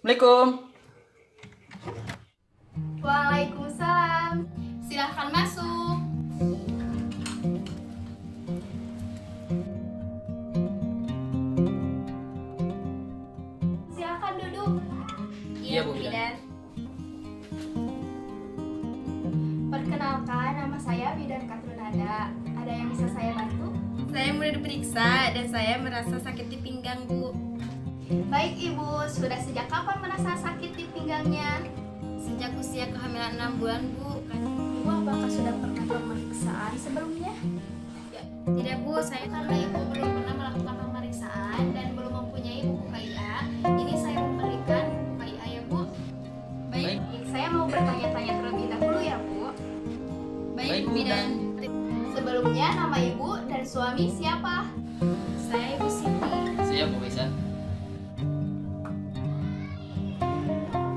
Assalamualaikum. Waalaikumsalam. Silahkan masuk. Silahkan duduk. Iya, Bu Bidan. Perkenalkan, nama saya Bidan Katrunada. Ada yang bisa saya bantu? Saya mulai diperiksa dan saya merasa sakit di pinggang, Bu. Baik Ibu, sudah sejak kapan merasa sakit di pinggangnya? Sejak usia kehamilan 6 bulan, Bu. Ibu apakah sudah pernah pemeriksaan sebelumnya? Ya, tidak, Bu. Saya karena Ibu belum pernah melakukan pemeriksaan dan belum mempunyai buku KIA. Ini saya memberikan buku KIA ya, Bu. Baik. Saya mau bertanya-tanya terlebih dahulu ya Bu. Baik, Bu Bidan. Sebelumnya nama Ibu dan suami siapa? Saya Ibu Siti. Saya Bu Isan.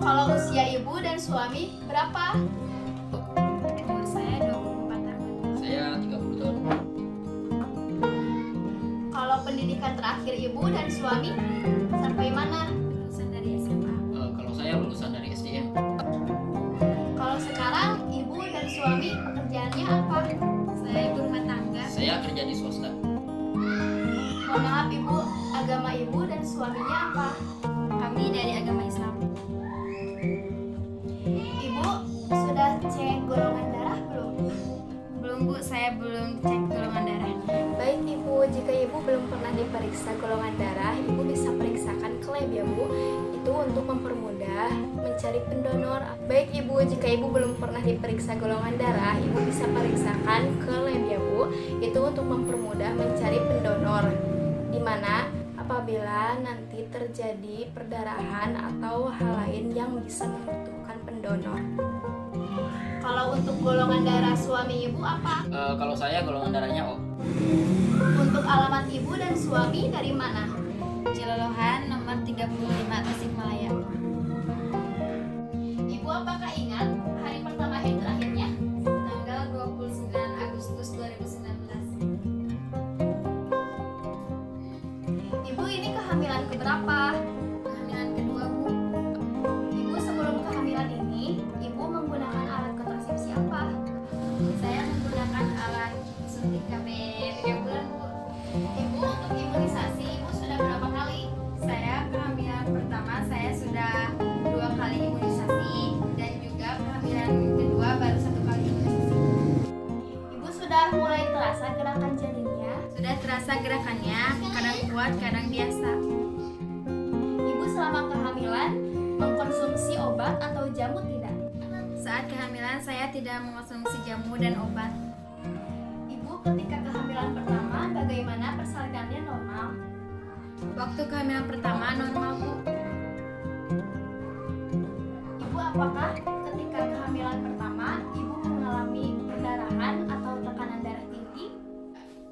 Kalau usia Ibu dan suami berapa? Umur saya 24 tahun. Saya 30 tahun. Kalau pendidikan terakhir Ibu dan suami sampai mana? Lulusan dari SMA. Kalau saya lulusan dari SDM. Kalau sekarang Ibu dan suami pekerjaannya apa? Saya ibu rumah tangga. Saya kerja di swasta. Mohon maaf Ibu, agama Ibu dan suaminya apa? Kami dari agama Islam. Ibu sudah cek golongan darah belum? Belum, Bu. Saya belum cek golongan darah. Baik Ibu, jika Ibu belum pernah diperiksa golongan darah, Ibu bisa periksakan ke lab ya Bu. Itu untuk mempermudah mencari pendonor. Baik Ibu, jika Ibu belum pernah diperiksa golongan darah, Ibu bisa periksakan ke lab ya Bu. Itu untuk mempermudah mencari pendonor. Dimana apabila nanti terjadi perdarahan atau hal lain yang bisa membutuhkan pendonor. Kalau untuk golongan darah suami Ibu apa? Kalau saya golongan darahnya O. Untuk alamat Ibu dan suami dari mana? Cilolohan nomor 35 Tasikmalaya. Ibu apakah ingat hari pertama haid terakhirnya? Tanggal 29 Agustus 2019. Ibu ini kehamilan keberapa? Kehamilan kedua, Bu. Ibu sebelum kehamilan ini, Ibu menggunakan alat kontrasepsi apa? Saya menggunakan alat suntik KB 3 bulan, Bu. Ibu untuk imunisasi Ibu sudah berapa kali? Saya kehamilan pertama saya sudah 2 kali imunisasi dan juga kehamilan kedua baru 1 kali imunisasi. Ibu sudah mulai terasa gerakan janinnya? Sudah terasa gerakannya, kadang kuat, kadang biasa. Ibu selama kehamilan mengkonsumsi obat atau jamu tidak? Saat kehamilan saya tidak mengkonsumsi jamu dan obat. Ibu ketika kehamilan pertama bagaimana persalinannya normal? Waktu kehamilan pertama normal, Bu. Ibu apakah ketika kehamilan pertama Ibu mengalami perdarahan atau tekanan darah tinggi?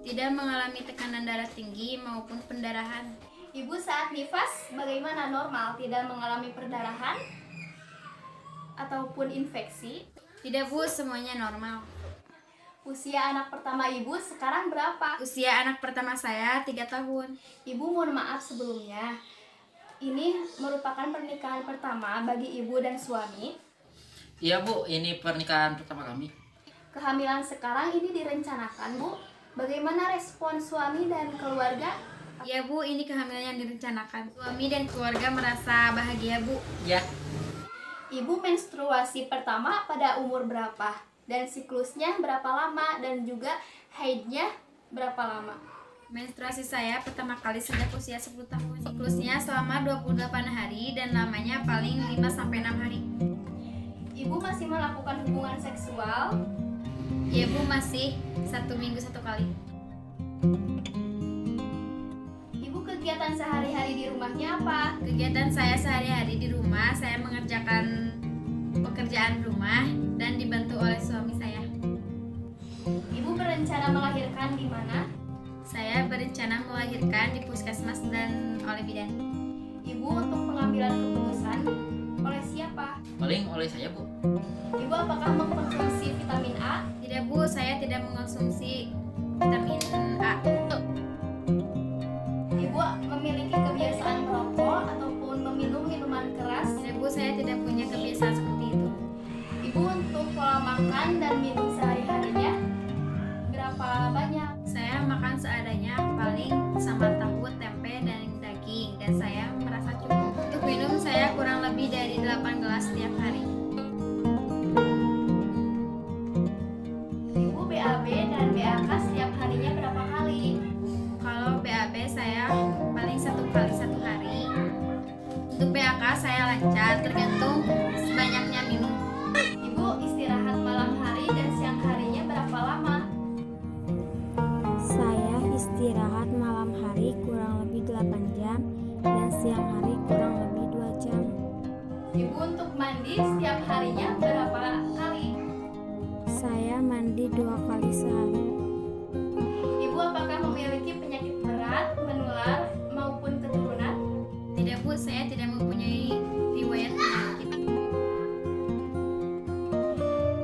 Tidak mengalami tekanan darah tinggi maupun pendarahan. Ibu saat nifas bagaimana normal? Tidak mengalami perdarahan ataupun infeksi? Tidak, Bu, semuanya normal. Usia anak pertama Ibu sekarang berapa? Usia anak pertama saya 3 tahun. Ibu mohon maaf sebelumnya. Ini merupakan pernikahan pertama bagi Ibu dan suami. Iya Bu, ini pernikahan pertama kami. Kehamilan sekarang ini direncanakan Bu. Bagaimana respon suami dan keluarga? Ya, Bu, ini kehamilan yang direncanakan. Suami dan keluarga merasa bahagia, Bu. Ya. Ibu menstruasi pertama pada umur berapa? Dan siklusnya berapa lama? Dan juga haidnya berapa lama? Menstruasi saya pertama kali sejak usia 10 tahun. Siklusnya selama 28 hari dan lamanya paling 5-6 hari. Ibu masih melakukan hubungan seksual? Ya, Bu, masih 1 minggu 1 kali. Ibu kegiatan sehari-hari di rumahnya apa? Kegiatan saya sehari-hari di rumah, saya mengerjakan pekerjaan rumah dan dibantu oleh suami saya. Ibu berencana melahirkan di mana? Saya berencana melahirkan di puskesmas dan oleh bidan. Ibu untuk pengambilan keputusan oleh siapa? Paling oleh saya Bu. Ibu apakah mengkonsumsi vitamin A? Tidak, Bu, saya tidak mengkonsumsi vitamin A. Ibu memiliki kebiasaan merokok ataupun meminum minuman keras tidak punya kebiasaan seperti itu. Ibu untuk pola makan dan minum sehari-harinya berapa banyak? Saya makan seadanya, paling sama tahu, tempe, dan daging, dan saya merasa cukup. Untuk minum saya kurang lebih dari 8 gelas setiap hari. Ibu BAB dan BAK setiap harinya berapa kali? Kalau BAB saya paling 1 kali 1 hari. Untuk BAK saya lancar, tergantung sebanyaknya minum. Ibu istirahat malam hari dan siang harinya berapa lama? Saya istirahat malam hari kurang lebih 8 jam dan siang hari kurang lebih 2 jam. Ibu untuk mandi setiap harinya berapa kali? Saya mandi 2 kali sehari. Ibu apakah memiliki penyakit berat, menular, maupun keturunan? Tidak Bu, saya tidak mempunyai riwayat penyakit.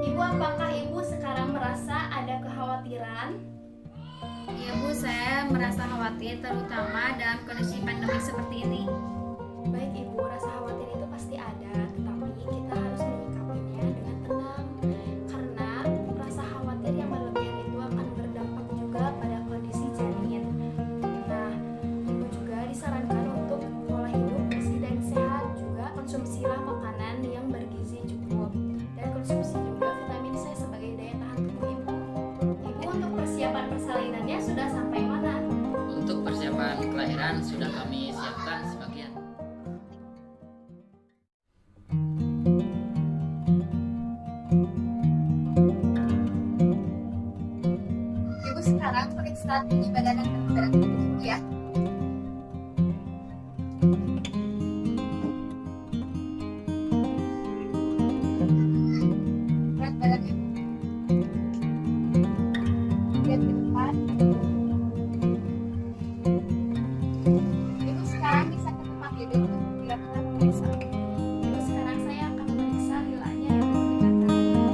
Ibu apakah ibu sekarang merasa ada kekhawatiran? Ya Bu, saya merasa khawatir terutama dalam kondisi pandemi seperti ini. Baik ibu, rasa khawatir itu pasti ada, tetapi kita harus menyikapinya dengan tenang. Karena rasa khawatir yang berlebihan itu akan berdampak juga pada kondisi janin. Nah, ibu juga disarankan untuk pola hidup bersih dan sehat, juga konsumsilah makanan yang bergizi cukup, dan konsumsi juga vitamin C sebagai daya tahan tubuh ibu. Ibu untuk persiapan persalinannya sudah sampai mana? Untuk persiapan kelahiran sudah kami siapkan sebagian. Ibu sekarang periksa tinggi badan dan berat badan ibu ya. Berat badan ibu. Lihat ke depan. Ibu sekarang bisa ke tempat tidur untuk dilakukan pemeriksaan. Ibu sekarang saya akan memeriksa lilanya yang menggunakan.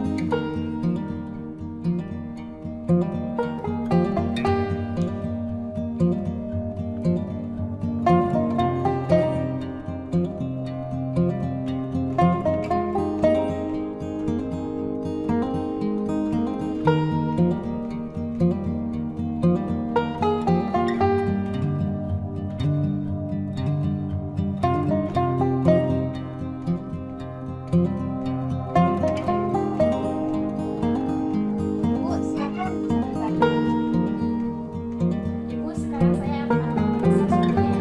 Ibu silakan sebentar. Ibu sekarang saya akan memeriksa suhunya.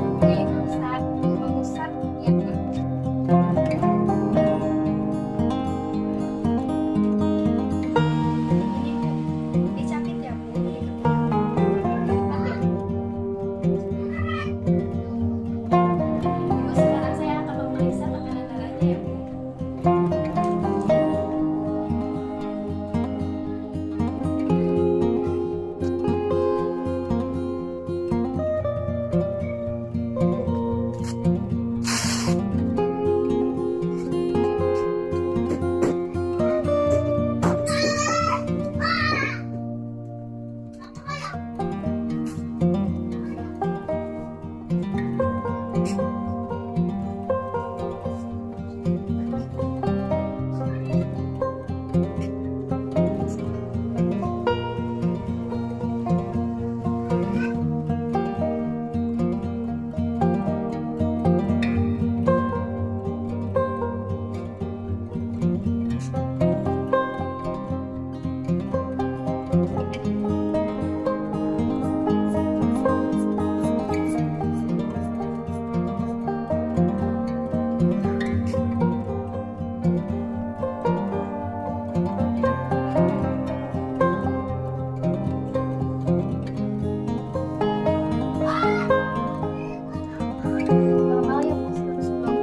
Oke, saat mengusap ya Bu. Ini Bu, dicapit ya Bu. Ibu sekarang saya akan memeriksa tekanan darahnya ya Bu. Normal ya Bu, 190.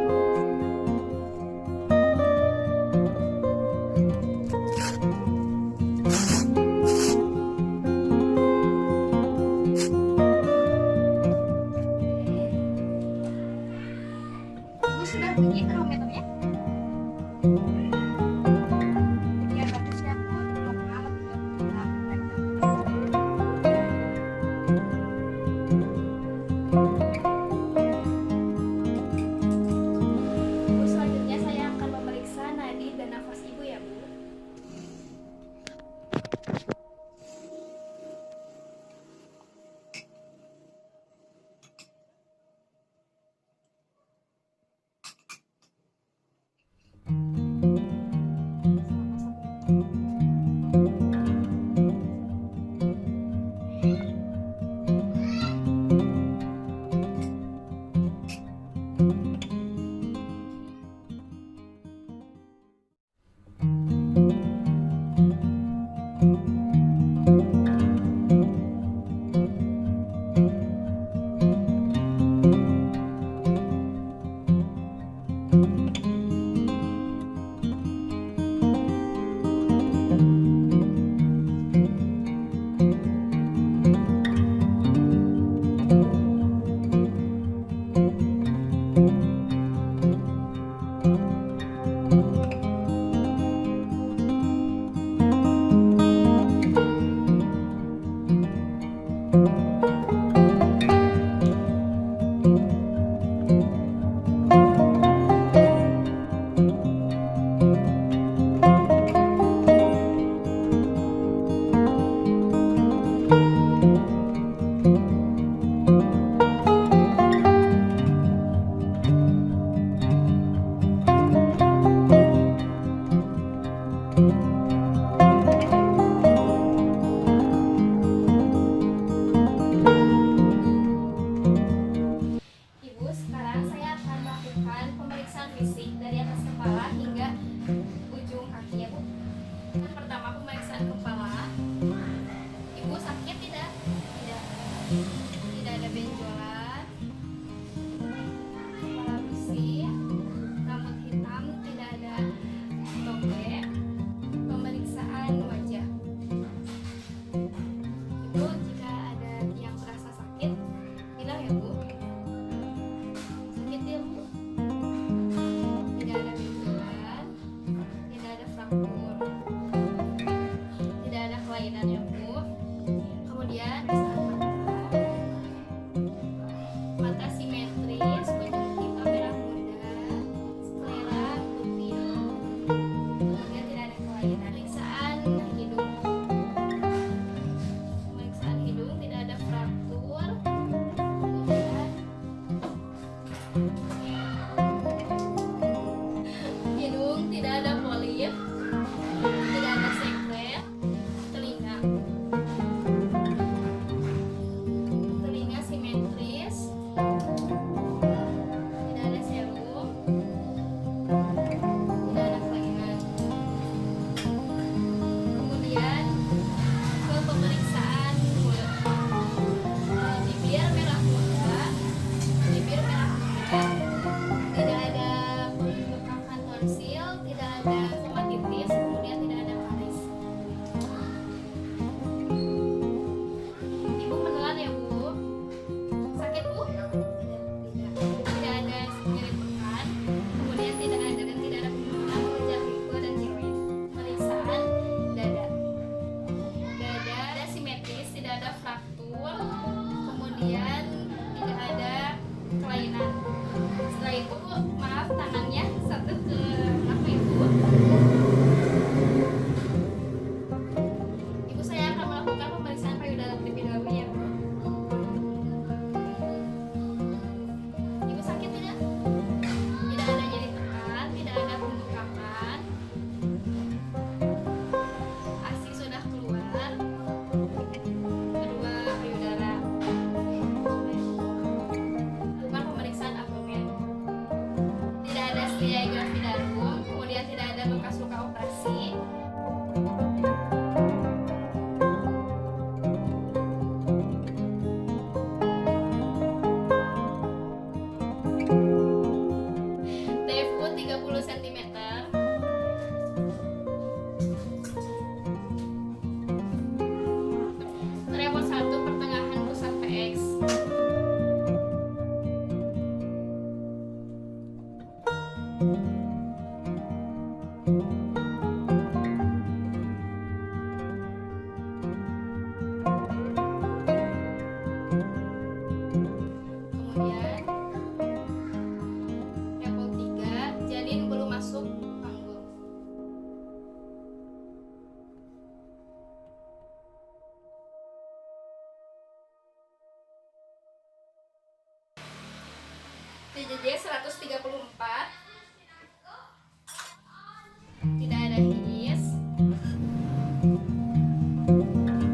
kelainan ya Bu. Kemudian saat mata simetris, konjungtiva merah muda, sklera putih, kemudian tidak ada kelainan. Pemeriksaan hidung tidak ada fraktur, kemudian hidung tidak ada polip, tidak ada sekret. Telinga simetris, tidak ada serum, tidak ada kelainan. Kemudian ke pemeriksaan mulut, bibir merah muda, tidak ada pembengkakan tonsil, tidak ada hematitis, kemudian tidak ada karies. Ibu menelan ya Bu? Sakit Bu? Tidak ada nyeri pekan, kemudian tidak ada pembentukan kelenjar liver dan tiroid. Pemeriksaan dada simetris, tidak ada fraktur, kemudian tidak ada kelainan. Setelah itu maaf tangannya satu ke apa Ibu? Ibu saya akan melakukan pemeriksaan payudara terlebih dahulu ya Bu. Ibu sakit tidak? Tidak ada nyeri tekan, tidak ada pembengkakan. ASI sudah keluar. Kedua payudara. Bukan pemeriksaan abdomen. Tidak ada sciagrafi darum, kemudian tidak ada bekas luka operasi. TFU 30 cm. Tremor 1 pertengahan pusat PX. Kemudian level 3, jalin belum masuk panggul. TJJ 134, tidak ada his,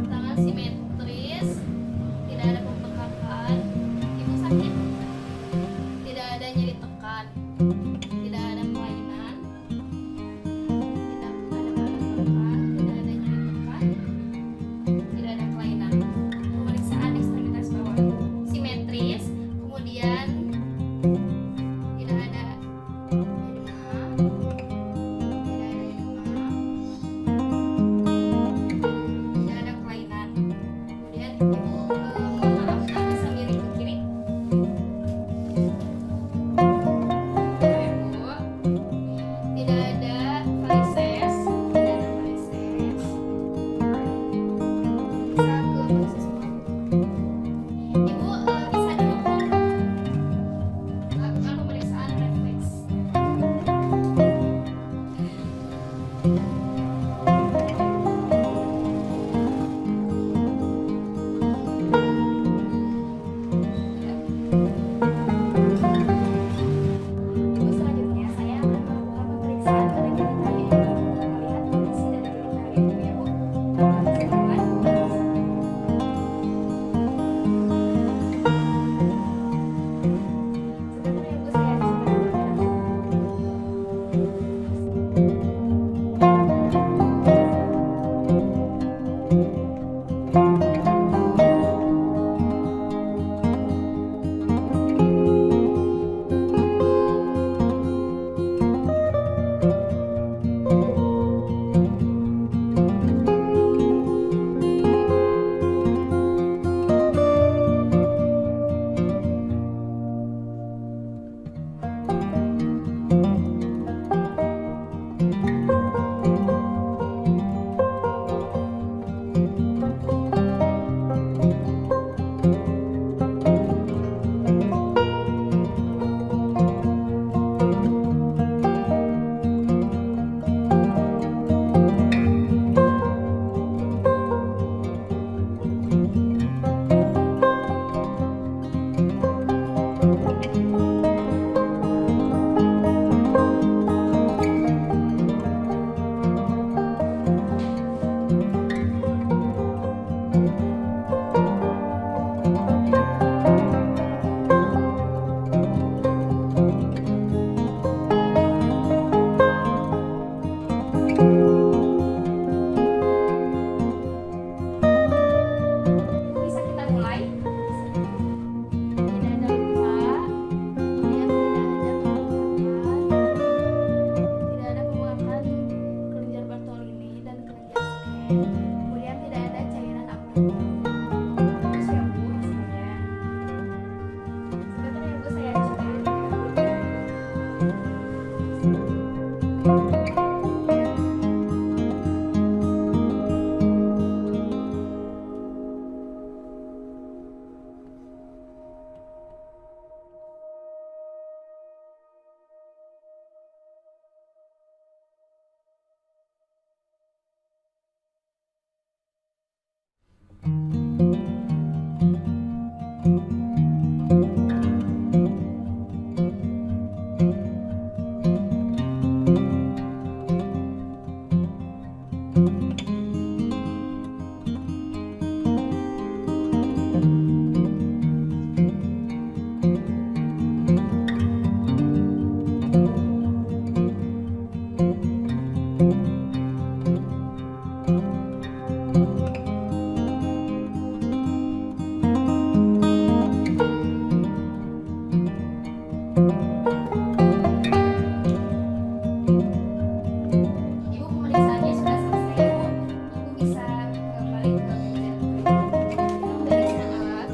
tangan simetris, tidak ada pembengkakan. Ibu sakit? Tidak ada nyeri tekan, tidak ada kelainan, tidak ada pembengkakan, tidak ada nyeri tekan, tidak ada kelainan. Pemeriksaan ekstremitas bawah simetris, kemudian tidak ada edema, tidak ada kelainan. Kemudian ibu mohon maaf bisa miring ke kiri. Ibu tidak ada varises, bisa ke posisi bawah. Ibu bisa duduk lakukan pemeriksaan refleks. Ibu selanjutnya saya akan melakukan pemeriksaan pada genitalia ibu untuk melihat kondisi dari genitalia ibu ya Bu. Silakan. Sebentar ya Bu, saya Terus ya Bu hasilnya. Sebentar ya Bu, saya coba. Ibu pemeriksaannya sudah selesai Bu. Ibu bisa kembali ke meja. Pemeriksaan alat.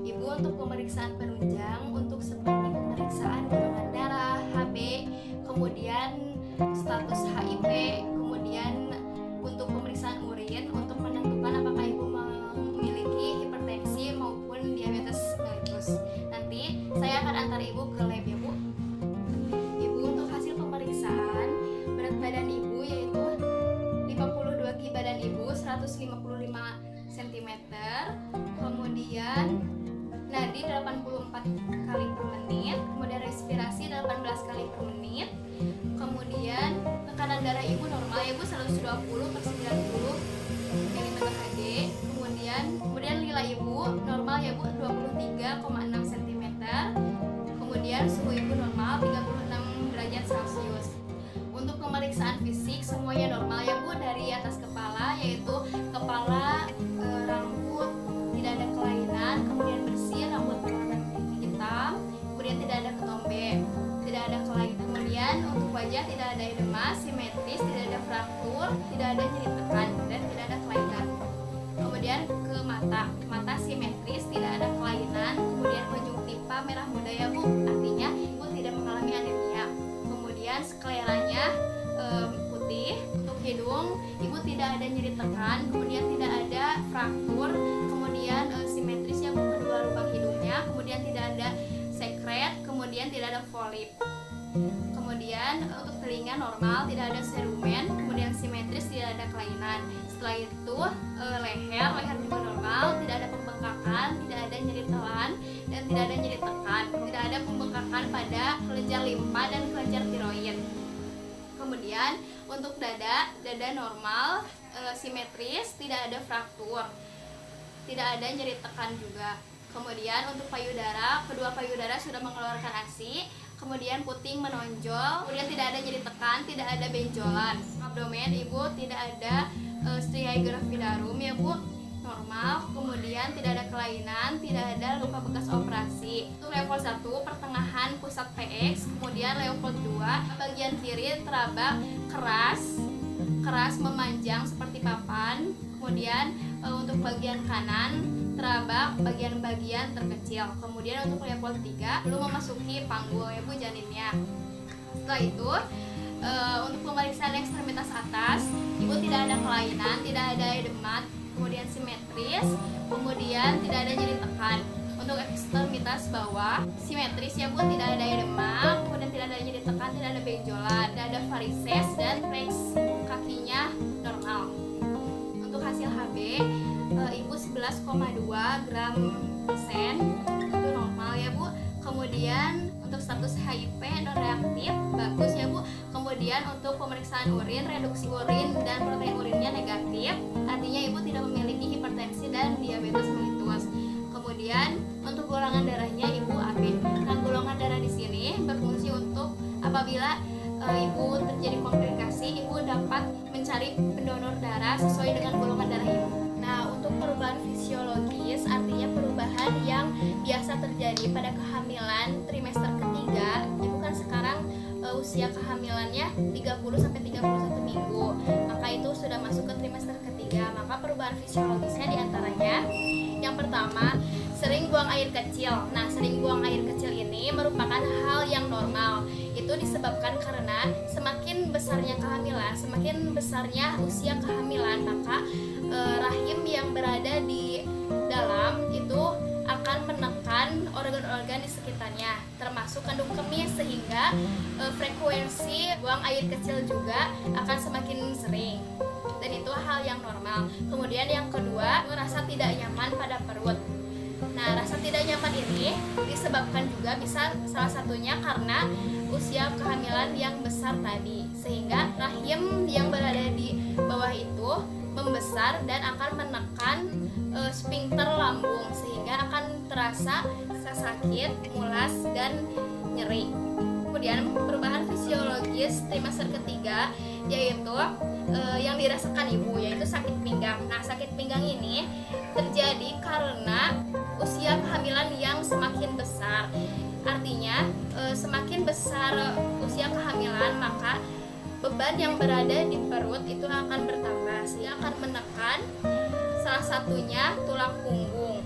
Ibu untuk pemeriksaan penunjang untuk seperti pemeriksaan golongan darah, HB, kemudian status HIV, kemudian untuk pemeriksaan urin untuk menentukan apakah ibu memiliki hipertensi maupun diabetes mellitus. Nanti saya akan antar ibu ke lab ya Bu. Ibu untuk hasil pemeriksaan berat badan ibu yaitu 52 kg badan ibu 155 cm, kemudian nadi 84 kali per menit, kemudian respirasi 18 kali per menit, kemudian tekanan darah ibu normal ya Bu 120 per 90 mm/Hg, kemudian lila ibu normal ya Bu 23,6 cm, kemudian suhu ibu normal 36 derajat Celcius. Untuk pemeriksaan fisik semuanya normal ya Bu, dari atas kepala yaitu kepala, rambut tidak ada kelainan, kemudian bersih, rambut berwarna hitam, kemudian tidak ada ketombe, tidak ada kelainan. Kemudian untuk wajah tidak ada edema, simetris, tidak ada fraktur, tidak ada nyeri tekan dan tidak ada kelainan. Kemudian ke mata simetris, tidak ada kelainan, kemudian konjungtiva merah muda ya Bu, artinya ibu tidak mengalami anemia. Kemudian skleranya putih. Untuk hidung ibu tidak ada nyeri tekan, kemudian tidak ada fraktur, kemudian simetrisnya Bu kedua lubang hidungnya, kemudian tidak ada sekret, kemudian tidak ada polip. Kemudian untuk telinga normal, tidak ada serumen, kemudian simetris, tidak ada kelainan. Setelah itu leher juga normal, tidak ada pembengkakan, tidak ada nyeri telan dan tidak ada nyeri tekan, tidak ada pembengkakan pada kelenjar limpa dan kelenjar tiroid. Kemudian untuk dada normal, simetris, tidak ada fraktur, tidak ada nyeri tekan juga. Kemudian untuk payudara, kedua payudara sudah mengeluarkan ASI, kemudian puting menonjol, kemudian tidak ada nyeri tekan, tidak ada benjolan. Abdomen ibu tidak ada striae gravidarum ya Bu, normal, kemudian tidak ada kelainan, tidak ada luka bekas operasi. Untuk level 1 pertengahan pusat PX, kemudian level 2 bagian kiri teraba keras memanjang seperti papan, kemudian untuk bagian kanan teraba bagian-bagian terkecil. Kemudian untuk level 3 belum memasuki panggul ya Bu janinnya. Setelah itu untuk pemeriksaan ekstremitas atas, ibu tidak ada kelainan, tidak ada edemat, kemudian simetris, kemudian tidak ada nyeri tekan. Untuk ekstremitas bawah, simetris ya Bu, tidak ada edema, kemudian tidak ada nyeri tekan, tidak ada benjolan, tidak ada varises dan flex kakinya normal. Untuk hasil HB, ibu 11,2 gram persen, itu normal ya Bu. Kemudian untuk pemeriksaan urin, reduksi urin dan protein urinnya negatif, artinya ibu tidak memiliki hipertensi dan diabetes mellitus. Kemudian untuk golongan darahnya ibu AB. Nah, golongan darah di sini berfungsi untuk apabila ibu terjadi komplikasi, ibu dapat mencari pendonor darah sesuai dengan golongan darah ibu. Nah, untuk perubahan fisiologis artinya perubahan yang biasa terjadi pada kehamilan trimester ketiga. Ibu kan sekarang usia kehamilannya 30-31 minggu. Maka itu sudah masuk ke trimester ketiga. Maka perubahan fisiologisnya diantaranya yang pertama, sering buang air kecil. Nah, sering buang air kecil ini merupakan hal yang normal. Itu disebabkan karena semakin besarnya kehamilan, semakin besarnya usia kehamilan, maka rahim yang berada di dalam itu akan menekan organ-organ di sekitarnya, termasuk kandung kemih, sehingga frekuensi buang air kecil juga akan semakin sering. Dan itu hal yang normal. Kemudian yang kedua, rasa tidak nyaman pada perut. Nah, rasa tidak nyaman ini disebabkan juga bisa salah satunya karena usia kehamilan yang besar tadi, sehingga rahim yang berada di bawah itu membesar dan akan menekan sphincter lambung, sehingga akan terasa sakit, mulas, dan nyeri. Kemudian perubahan fisiologis trimester ketiga yaitu yang dirasakan ibu, yaitu sakit pinggang. Nah, sakit pinggang ini terjadi karena usia kehamilan yang semakin besar. Artinya semakin besar usia kehamilan, maka beban yang berada di perut itu akan bertambah, sehingga akan menekan salah satunya tulang punggung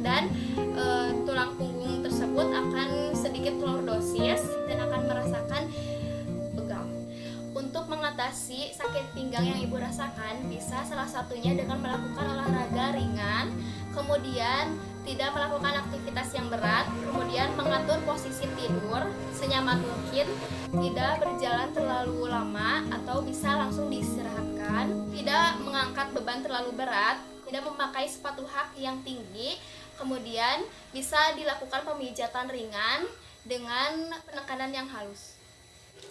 dan tulang punggung tersebut akan sedikit lordosis dan akan merasakan pegal. Untuk mengatasi sakit pinggang yang ibu rasakan, bisa salah satunya dengan melakukan olahraga ringan, kemudian tidak melakukan aktivitas yang berat, kemudian mengatur posisi tidur senyaman mungkin, tidak berjalan terlalu lama atau bisa langsung diistirahatkan, tidak mengangkat beban terlalu berat, tidak memakai sepatu hak yang tinggi, kemudian bisa dilakukan pemijatan ringan dengan penekanan yang halus.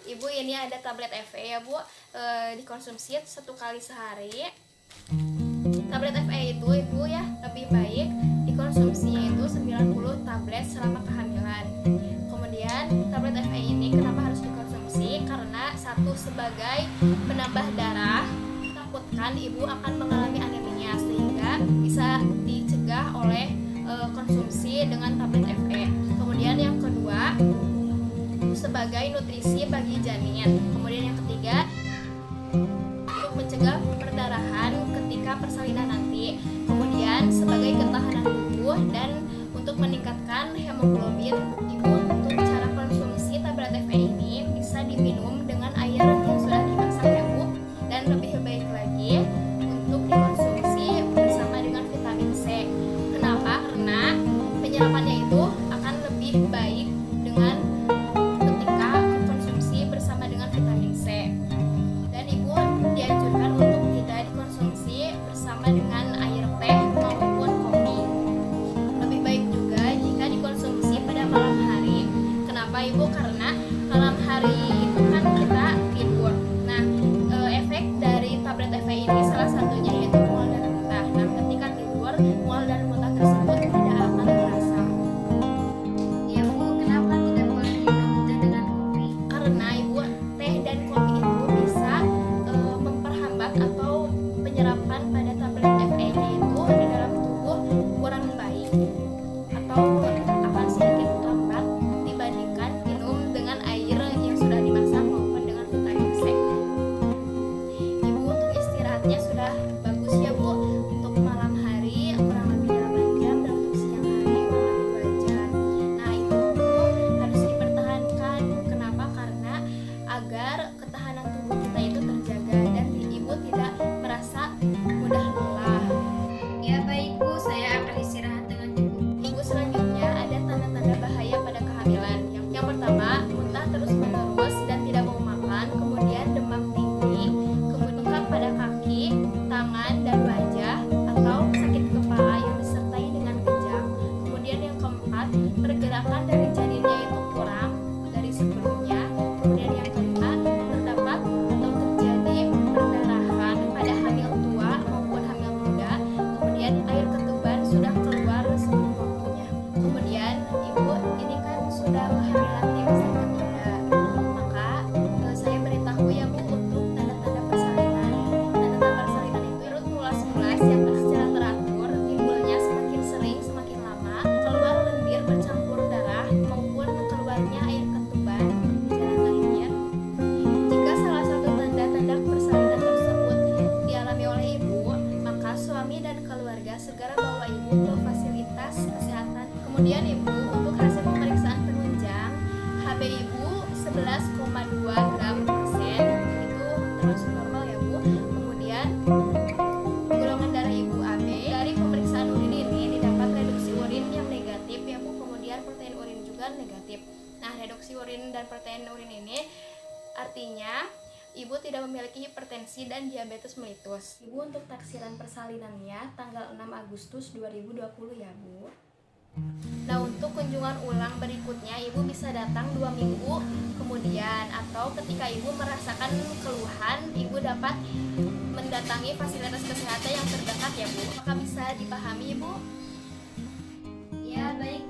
Ibu, ini ada tablet FE ya Bu, dikonsumsi 1 kali sehari. Tablet FE itu ibu ya lebih baik dikonsumsinya itu 90 tablet selama kehamilan. Kemudian tablet FE ini kenapa harus dikonsumsi? Karena satu, sebagai penambah darah, takutkan ibu akan mengalami anemia, sehingga bisa dicegah oleh konsumsi dengan tablet FE. Kemudian yang kedua, sebagai nutrisi bagi janin. Kemudian yang ketiga, untuk mencegah perdarahan ketika persalinan nanti. Kemudian sebagai ketahanan tubuh dan untuk meningkatkan hemoglobin. Ibu, untuk cara konsumsi tablet FE ini bisa diminum dengan air yang sudah dimasak ya Bu, dan lebih baik lagi untuk dikonsumsi bersama dengan vitamin C. Kenapa? Karena penyerapannya itu akan lebih baik dengan bersama dengan vitamin C. Dan ibu dianjurkan untuk tidak dikonsumsi bersama dengan air teh maupun kopi. Lebih baik juga jika dikonsumsi pada malam hari. Kenapa ibu? Karena malam hari itu kan kita tidur. Nah, efek dari tablet FE ini salah satunya yaitu mual dan muntah. Nah, ketika tidur, mual dan muntah tersebut tidak akan terasa. Ya Bu, kenapa tidak boleh minum teh dengan kopi? Karena ibu, teh dan kopi itu bisa memperhambat atau penyerapan pada tablet FE-nya itu di dalam tubuh kurang baik atau akan sedikit lambat dibandingkan minum dengan air yang sudah dimasak maupun dengan vitamin C. Ibu, untuk istirahatnya sudah bagus ya Bu. Untuk malam hari kurang lebih 8 jam dan untuk siang hari kurang lebih 2 jam. Nah, itu harus dipertahankan. Kenapa? Karena agar ketahanan tubuh kita itu terjaga dan ibu tidak merasa mudah lelah. Ya baik Bu, saya akan istirahat dengan cukup. Ibu, selanjutnya ada tanda-tanda bahaya pada kehamilan. Yang pertama, muntah terus-menerus dan tidak mau makan, kemudian demam tinggi, kemudian bengkak pada kaki, tangan, dan wajah, atau sakit kepala yang disertai dengan kejang. Kemudian yang keempat, pergerakan dari janinnya itu kurang dari sebelumnya. Kemudian yang kelima, Kemudian Ibu ini kan sudah kehamilan di usia ketiga. Maka saya beritahu ya Bu untuk tanda-tanda persalinan. Tanda-tanda persalinan itu menurut mulas-mulas yang secara teratur, timbulnya semakin sering semakin lama, keluar lendir bercampur darah maupun keluarnya air ketuban di jalan lahir. Jika salah satu tanda-tanda persalinan tersebut dialami oleh Ibu, maka suami dan keluarga segera bawa Ibu ke fasilitas kesehatan. Kemudian Ibu untuk hasil pemeriksaan penunjang HB Ibu 11,2 gram persen, itu termasuk normal ya Bu. Kemudian golongan darah Ibu AB. Dari pemeriksaan urin ini didapat reduksi urin yang negatif ya Bu. Kemudian protein urin juga negatif. Nah, reduksi urin dan protein urin ini artinya Ibu tidak memiliki hipertensi dan diabetes mellitus. Ibu untuk taksiran persalinannya tanggal 6 Agustus 2020 ya Bu. Nah, untuk kunjungan ulang berikutnya Ibu bisa datang 2 minggu kemudian, atau ketika Ibu merasakan keluhan, Ibu dapat mendatangi fasilitas kesehatan yang terdekat ya Bu. Apakah bisa dipahami Ibu? Ya, baik